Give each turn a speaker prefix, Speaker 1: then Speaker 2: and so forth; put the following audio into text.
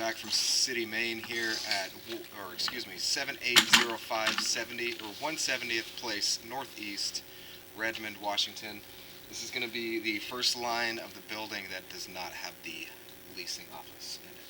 Speaker 1: back from City, Maine here at, 780570 or 170th Place Northeast, Redmond, Washington. This is going to be the first line of the building that does not have the leasing office in it.